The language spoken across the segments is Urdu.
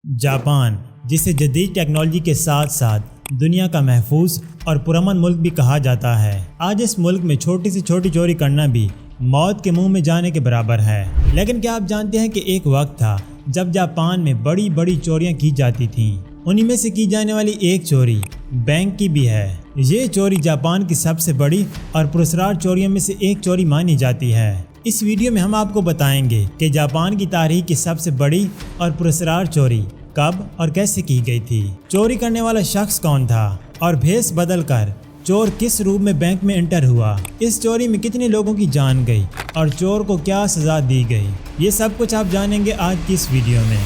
جاپان، جسے جدید ٹیکنالوجی کے ساتھ ساتھ دنیا کا محفوظ اور پرامن ملک بھی کہا جاتا ہے، آج اس ملک میں چھوٹی سے چھوٹی چوری کرنا بھی موت کے منہ میں جانے کے برابر ہے۔ لیکن کیا آپ جانتے ہیں کہ ایک وقت تھا جب جاپان میں بڑی بڑی چوریاں کی جاتی تھیں؟ انہی میں سے کی جانے والی ایک چوری بینک کی بھی ہے۔ یہ چوری جاپان کی سب سے بڑی اور پراسرار چوریوں میں سے ایک چوری مانی جاتی ہے۔ اس ویڈیو میں ہم آپ کو بتائیں گے کہ جاپان کی تاریخ کی سب سے بڑی اور پراسرار چوری کب اور کیسے کی گئی تھی، چوری کرنے والا شخص کون تھا اور بھیس بدل کر چور کس روپ میں بینک میں انٹر ہوا، اس چوری میں کتنے لوگوں کی جان گئی اور چور کو کیا سزا دی گئی، یہ سب کچھ آپ جانیں گے آج کی اس ویڈیو میں۔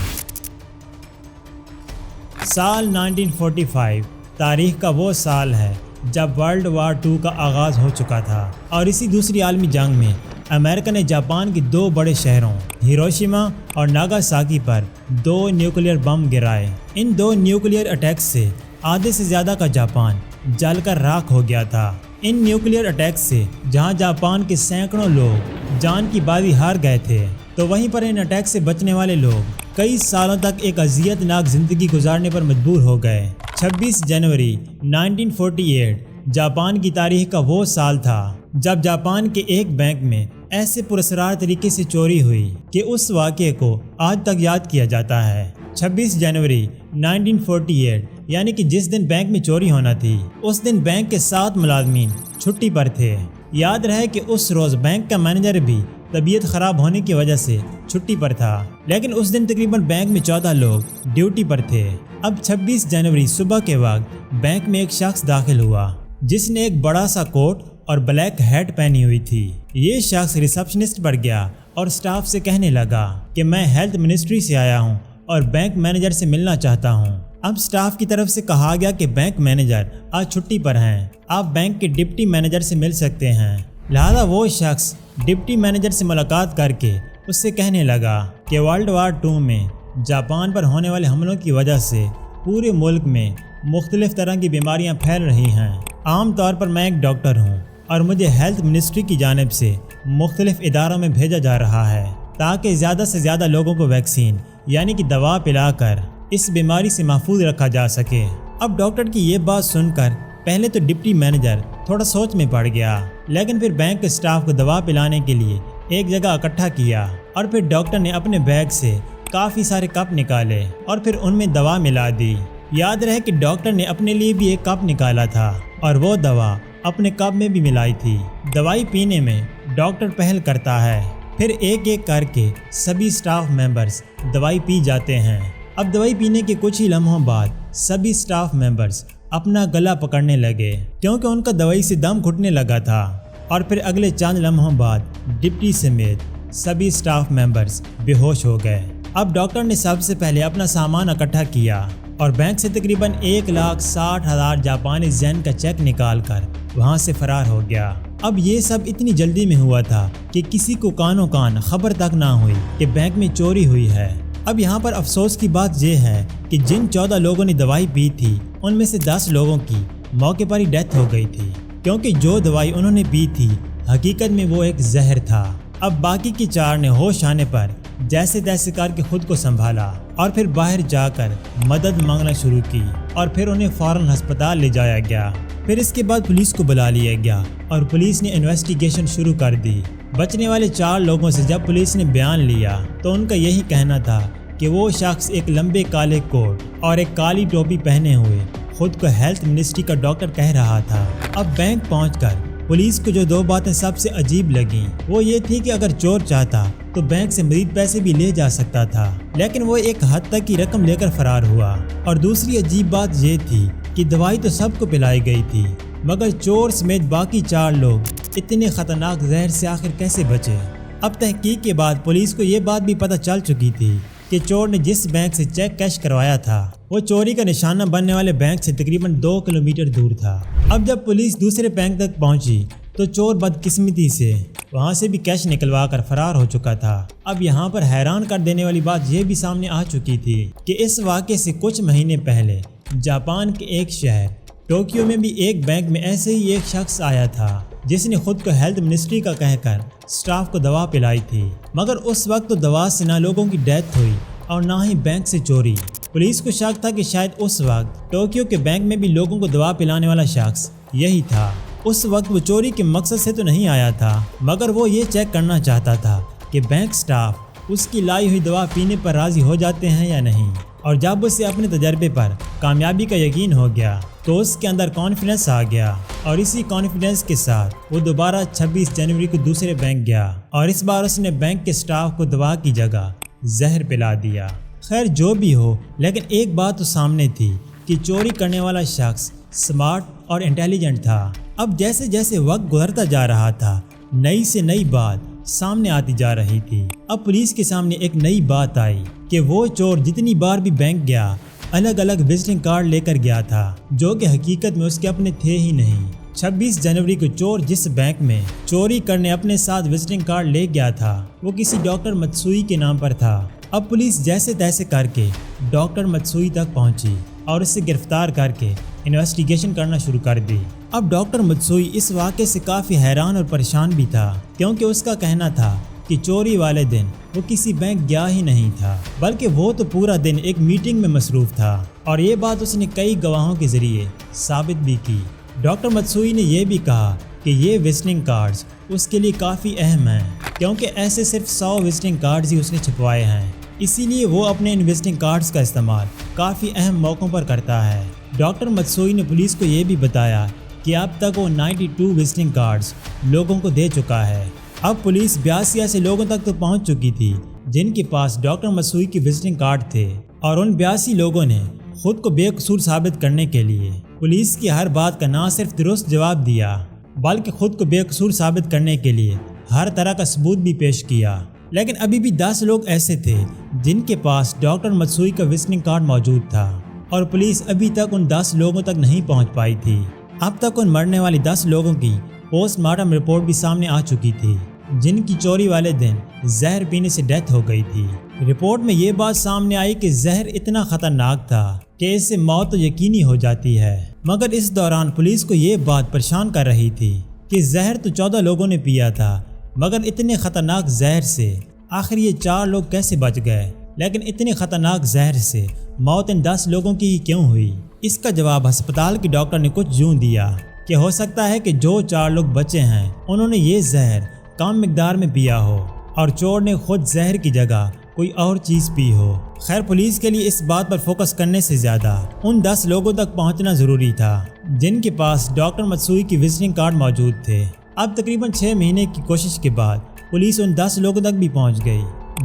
سال 1945 تاریخ کا وہ سال ہے جب ورلڈ وار 2 کا آغاز ہو چکا تھا اور اسی دوسری عالمی جنگ میں امریکہ نے جاپان کے دو بڑے شہروں ہیروشیما اور ناگاساکی پر 2 نیوکلیئر بم گرائے۔ ان 2 نیوکلیئر اٹیکس سے آدھے سے زیادہ کا جاپان جل کر راکھ ہو گیا تھا۔ ان نیوکلیئر اٹیکس سے جہاں جاپان کے سینکڑوں لوگ جان کی بازی ہار گئے تھے، تو وہیں پر ان اٹیک سے بچنے والے لوگ کئی سالوں تک ایک اذیت ناک زندگی گزارنے پر مجبور ہو گئے۔ 26 جنوری 1948 جاپان کی تاریخ کا وہ سال تھا جب جاپان کے ایک بینک میں ایسے پراسرار طریقے سے چوری ہوئی کہ اس واقعے کو آج تک یاد کیا جاتا ہے۔ 26 جنوری 1948 یعنی کہ جس دن بینک میں چوری ہونا تھی، اس دن بینک کے 7 ملازمین چھٹی پر تھے۔ یاد رہے کہ اس روز بینک کا مینیجر بھی طبیعت خراب ہونے کی وجہ سے چھٹی پر تھا، لیکن اس دن تقریباً بینک میں 14 لوگ ڈیوٹی پر تھے۔ اب 26 جنوری صبح کے وقت بینک میں ایک شخص داخل ہوا جس نے ایک بڑا سا کوٹ اور بلیک ہیٹ پہنی ہوئی تھی۔ یہ شخص ریسپشنسٹ پر گیا اور سٹاف سے کہنے لگا کہ میں ہیلتھ منسٹری سے آیا ہوں اور بینک مینیجر سے ملنا چاہتا ہوں۔ اب سٹاف کی طرف سے کہا گیا کہ بینک مینیجر آج چھٹی پر ہیں، آپ بینک کے ڈپٹی مینیجر سے مل سکتے ہیں۔ لہذا وہ شخص ڈپٹی مینیجر سے ملاقات کر کے اس سے کہنے لگا کہ ورلڈ وار 2 میں جاپان پر ہونے والے حملوں کی وجہ سے پورے ملک میں مختلف طرح کی بیماریاں پھیل رہی ہیں۔ عام طور پر میں ایک ڈاکٹر ہوں اور مجھے ہیلتھ منسٹری کی جانب سے مختلف اداروں میں بھیجا جا رہا ہے تاکہ زیادہ سے زیادہ لوگوں کو ویکسین یعنی کہ دوا پلا کر اس بیماری سے محفوظ رکھا جا سکے۔ اب ڈاکٹر کی یہ بات سن کر پہلے تو ڈپٹی مینیجر تھوڑا سوچ میں پڑ گیا، لیکن پھر بینک کے سٹاف کو دوا پلانے کے لیے ایک جگہ اکٹھا کیا اور پھر ڈاکٹر نے اپنے بیگ سے کافی سارے کپ نکالے اور پھر ان میں دوا ملا دی۔ یاد رہے کہ ڈاکٹر نے اپنے لیے بھی ایک کپ نکالا تھا اور وہ دوا اپنے کپ میں بھی ملائی تھی۔ دوائی پینے میں ڈاکٹر پہل کرتا ہے، پھر ایک ایک کر کے سبھی سٹاف ممبرز دوائی پی جاتے ہیں۔ اب دوائی پینے کے کچھ ہی لمحوں بعد سبھی سٹاف ممبرز اپنا گلا پکڑنے لگے کیونکہ ان کا دوائی سے دم گھٹنے لگا تھا، اور پھر اگلے چند لمحوں بعد ڈپٹی سمیت سبھی سٹاف ممبرز بے ہوش ہو گئے۔ اب ڈاکٹر نے سب سے پہلے اپنا سامان اکٹھا کیا اور بینک سے تقریباً 1,60,000 جاپانی ین کا چیک نکال کر وہاں سے فرار ہو گیا۔ اب یہ سب اتنی جلدی میں ہوا تھا کہ کسی کو کانوں کان خبر تک نہ ہوئی کہ بینک میں چوری ہوئی ہے۔ اب یہاں پر افسوس کی بات یہ ہے کہ جن 14 لوگوں نے دوائی پی تھی ان میں سے 10 لوگوں کی موقع پر ہی ڈیتھ ہو گئی تھی، کیونکہ جو دوائی انہوں نے پی تھی حقیقت میں وہ ایک زہر تھا۔ اب باقی کی 4 نے ہوش آنے پر جیسے تیسے کر کے خود کو سنبھالا اور پھر باہر جا کر مدد مانگنا شروع کی اور پھر انہیں فوراً ہسپتال لے جایا گیا۔ پھر اس کے بعد پولیس کو بلا لیا گیا اور پولیس نے انویسٹیگیشن شروع کر دی۔ بچنے والے 4 لوگوں سے جب پولیس نے بیان لیا تو ان کا یہی کہنا تھا کہ وہ شخص ایک لمبے کالے کوٹ اور ایک کالی ٹوپی پہنے ہوئے خود کو ہیلتھ منسٹری کا ڈاکٹر کہہ رہا تھا۔ اب بینک پہنچ کر پولیس کو جو 2 باتیں سب سے عجیب لگیں وہ یہ تھی کہ اگر چور چاہتا تو بینک سے مزید پیسے بھی لے جا سکتا تھا، لیکن وہ ایک حد تک کی رقم لے کر فرار ہوا۔ اور دوسری عجیب بات یہ تھی کہ دوائی تو سب کو پلائی گئی تھی، مگر چور سمیت باقی 4 لوگ اتنے خطرناک زہر سے آخر کیسے بچے؟ اب تحقیق کے بعد پولیس کو یہ بات بھی پتہ چل چکی تھی کہ چور نے جس بینک سے چیک کیش کروایا تھا وہ چوری کا نشانہ بننے والے بینک سے تقریباً 2 کلومیٹر دور تھا۔ اب جب پولیس دوسرے بینک تک پہنچی تو چور بدقسمتی سے وہاں سے بھی کیش نکلوا کر فرار ہو چکا تھا۔ اب یہاں پر حیران کر دینے والی بات یہ بھی سامنے آ چکی تھی کہ اس واقعے سے کچھ مہینے پہلے جاپان کے ایک شہر ٹوکیو میں بھی ایک بینک میں ایسے ہی ایک شخص آیا تھا جس نے خود کو ہیلتھ منسٹری کا کہہ کر سٹاف کو دوا پلائی تھی، مگر اس وقت تو دوا سے نہ لوگوں کی ڈیتھ ہوئی اور نہ ہی بینک سے چوری۔ پولیس کو شک تھا کہ شاید اس وقت ٹوکیو کے بینک میں بھی لوگوں کو دوا پلانے والا شخص یہی تھا۔ اس وقت وہ چوری کے مقصد سے تو نہیں آیا تھا، مگر وہ یہ چیک کرنا چاہتا تھا کہ بینک سٹاف اس کی لائی ہوئی دوا پینے پر راضی ہو جاتے ہیں یا نہیں۔ اور جب اسے اپنے تجربے پر کامیابی کا یقین ہو گیا تو اس کے اندر کانفیڈنس آ گیا، اور اسی کانفیڈنس کے ساتھ وہ دوبارہ 26 جنوری کو دوسرے بینک گیا، اور اس بار اس نے بینک کے سٹاف کو دوا کی جگہ زہر پلا دیا۔ خیر جو بھی ہو، لیکن ایک بات تو سامنے تھی کہ چوری کرنے والا شخص سمارٹ اور انٹیلیجنٹ تھا۔ اب جیسے جیسے وقت گزرتا جا رہا تھا، نئی سے نئی بات سامنے آتی جا رہی تھی۔ اب پولیس کے سامنے ایک نئی بات آئی کہ وہ چور جتنی بار بھی بینک گیا الگ الگ وزٹنگ کارڈ لے کر گیا تھا، جو کہ حقیقت میں اس کے اپنے تھے ہی نہیں۔ 26 جنوری کو چور جس بینک میں چوری کرنے اپنے ساتھ وزٹنگ کارڈ لے گیا تھا وہ کسی ڈاکٹر متسوئی کے نام پر تھا۔ اب پولیس جیسے تیسے کر کے ڈاکٹر متسوئی تک پہنچی اور اسے گرفتار کر کے انویسٹیگیشن کرنا شروع کر دی۔ اب ڈاکٹر متسوئی اس واقعے سے کافی حیران اور پریشان بھی تھا، کیونکہ اس کا کہنا تھا کہ چوری والے دن وہ کسی بینک گیا ہی نہیں تھا، بلکہ وہ تو پورا دن ایک میٹنگ میں مصروف تھا، اور یہ بات اس نے کئی گواہوں کے ذریعے ثابت بھی کی۔ ڈاکٹر متسوئی نے یہ بھی کہا کہ یہ وزٹنگ کارڈز اس کے لیے کافی اہم ہیں، کیونکہ ایسے صرف 100 وزٹنگ کارڈز ہی اس نے چھپوائے ہیں، اسی لیے وہ اپنے ان وزٹنگ کارڈز کا استعمال کافی اہم موقعوں پر کرتا ہے۔ ڈاکٹر متسوئی نے پولیس کو یہ بھی بتایا کہ اب تک وہ 92 وزٹنگ کارڈز لوگوں کو دے چکا ہے۔ اب پولیس 82 ایسے لوگوں تک تو پہنچ چکی تھی جن کے پاس ڈاکٹر متسوئی کے وزٹنگ کارڈ تھے، اور ان 82 لوگوں نے خود کو بے قصور ثابت کرنے کے لیے پولیس کی ہر بات کا نہ صرف درست جواب دیا، بلکہ خود کو بے قصور ثابت کرنے کے لیے ہر طرح کا ثبوت بھی پیش کیا۔ لیکن ابھی بھی 10 لوگ ایسے تھے جن کے پاس ڈاکٹر متسوئی کا وزٹنگ کارڈ موجود تھا، اور پولیس ابھی تک ان 10 لوگوں تک نہیں پہنچ پائی تھی۔ اب تک ان مرنے والی 10 لوگوں کی پوسٹ مارٹم رپورٹ بھی سامنے آ چکی تھی، جن کی چوری والے دن زہر پینے سے ڈیتھ ہو گئی تھی۔ رپورٹ میں یہ بات سامنے آئی کہ زہر اتنا خطرناک تھا کہ اس سے موت تو یقینی ہو جاتی ہے، مگر اس دوران پولیس کو یہ بات پریشان کر رہی تھی کہ زہر تو 14 لوگوں نے پیا تھا، مگر اتنے خطرناک زہر سے آخر یہ 4 لوگ کیسے بچ گئے؟ لیکن اتنے خطرناک زہر سے موت ان 10 لوگوں کی ہی کیوں ہوئی؟ اس کا جواب ہسپتال کے ڈاکٹر نے کچھ یوں دیا کہ ہو سکتا ہے کہ جو 4 لوگ بچے ہیں انہوں نے یہ زہر کم مقدار میں پیا ہو، اور چور نے خود زہر کی جگہ کوئی اور چیز پی ہو۔ خیر پولیس کے لیے اس بات پر فوکس کرنے سے زیادہ ان 10 لوگوں تک پہنچنا ضروری تھا جن کے پاس ڈاکٹر متسوئی کی وزٹنگ کارڈ موجود تھے۔ اب تقریباً 6 مہینے کی کوشش کے بعد پولیس ان 10 لوگوں تک بھی پہنچ گئی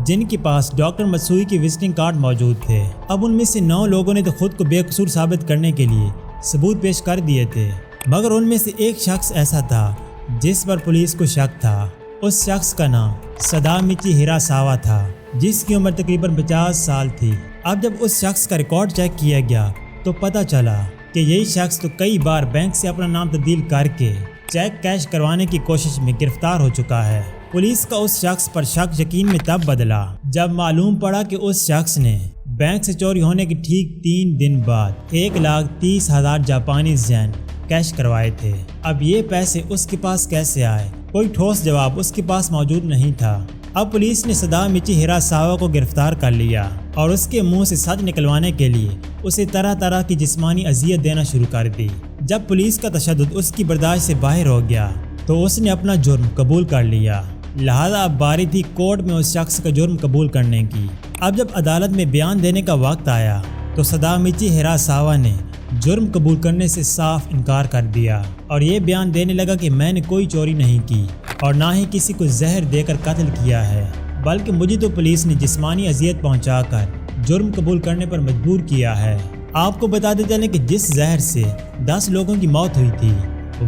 جن کے پاس ڈاکٹر متسوئی کی وزٹنگ کارڈ موجود تھے۔ اب ان میں سے 9 لوگوں نے تو خود کو بے قصور ثابت کرنے کے لیے ثبوت پیش کر دیے تھے، مگر ان میں سے ایک شخص ایسا تھا جس پر پولیس کو شک تھا۔ اس شخص کا نام سدامچی ہیراساوا تھا، جس کی عمر تقریباً 50 سال تھی۔ اب جب اس شخص کا ریکارڈ چیک کیا گیا تو پتہ چلا کہ یہی شخص تو کئی بار بینک سے اپنا نام تبدیل کر کے چیک کیش کروانے کی کوشش میں گرفتار ہو چکا ہے۔ پولیس کا اس شخص پر شک یقین میں تب بدلا جب معلوم پڑا کہ اس شخص نے بینک سے چوری ہونے کے ٹھیک 3 دن بعد 1,30,000 جاپانیز ین کیش کروائے تھے۔ اب یہ پیسے اس کے پاس کیسے آئے؟ کوئی ٹھوس جواب اس کے پاس موجود نہیں تھا۔ اب پولیس نے سدامچی ہیراساوا کو گرفتار کر لیا اور اس کے منہ سے سچ نکلوانے کے لیے اسے طرح طرح کی جسمانی اذیت دینا شروع کر دی۔ جب پولیس کا تشدد اس کی برداشت سے باہر ہو گیا تو اس نے اپنا جرم قبول کر لیا، لہذا اب باری تھی کورٹ میں اس شخص کا جرم قبول کرنے کی۔ اب جب عدالت میں بیان دینے کا وقت آیا تو سدامچی ہیراساوا نے جرم قبول کرنے سے صاف انکار کر دیا اور یہ بیان دینے لگا کہ میں نے کوئی چوری نہیں کی اور نہ ہی کسی کو زہر دے کر قتل کیا ہے، بلکہ مجھے تو پولیس نے جسمانی اذیت پہنچا کر جرم قبول کرنے پر مجبور کیا ہے۔ آپ کو بتا دیتے چلیں کہ جس زہر سے 10 لوگوں کی موت ہوئی تھی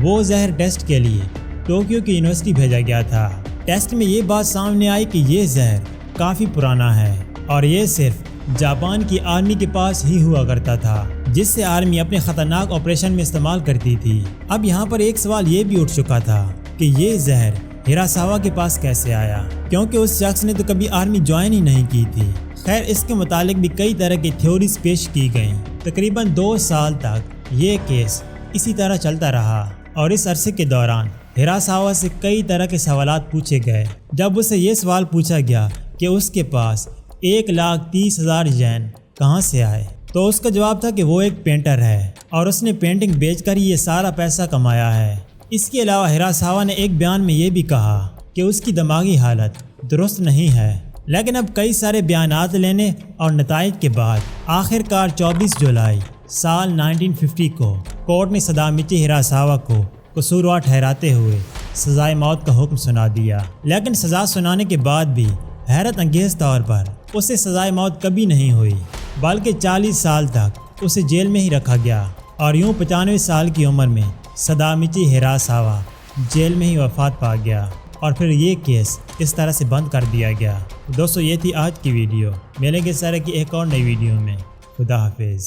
وہ زہر ٹیسٹ کے لیے ٹوکیو کی یونیورسٹی بھیجا گیا تھا۔ ٹیسٹ میں یہ بات سامنے آئی کہ یہ زہر کافی پرانا ہے اور یہ صرف جاپان کی آرمی کے پاس ہی ہوا کرتا تھا، جس سے آرمی اپنے خطرناک آپریشن میں استعمال کرتی تھی۔ اب یہاں پر ایک سوال یہ بھی اٹھ چکا تھا کہ یہ زہر ہیراساوا کے پاس کیسے آیا، کیونکہ اس شخص نے تو کبھی آرمی جوائن ہی نہیں کی تھی۔ خیر اس کے متعلق بھی کئی طرح کی تھیوریز پیش کی گئیں۔ تقریباً 2 سال تک یہ کیس اسی طرح چلتا رہا اور اس عرصے کے دوران ہیراساوا سے کئی طرح کے سوالات پوچھے گئے۔ جب اسے یہ سوال پوچھا گیا کہ اس کے پاس 1,30,000 ین کہاں سے آئے؟ تو اس کا جواب تھا کہ وہ ایک پینٹر ہے اور اس نے پینٹنگ بیچ کر ہی یہ سارا پیسہ کمایا ہے۔ اس کے علاوہ ہیراساوا نے ایک بیان میں یہ بھی کہا کہ اس کی دماغی حالت درست نہیں ہے، لیکن اب کئی سارے بیانات لینے اور نتائج کے بعد آخر کار 24 جولائی سال 1950 کو کورٹ نے سدامچی ہیراساوا کو قصوروار ٹھہراتے ہوئے سزائے موت کا حکم سنا دیا۔ لیکن سزا سنانے کے بعد بھی حیرت انگیز طور پر اسے سزائے موت کبھی نہیں ہوئی، بلکہ 40 سال تک اسے جیل میں ہی رکھا گیا اور یوں 95 سال کی عمر میں سدامچی ہیراساوا جیل میں ہی وفات پا گیا اور پھر یہ کیس اس طرح سے بند کر دیا گیا۔ دوستو یہ تھی آج کی ویڈیو، ملیں گے اس طرح کی ایک اور نئی ویڈیو میں۔ خدا حافظ۔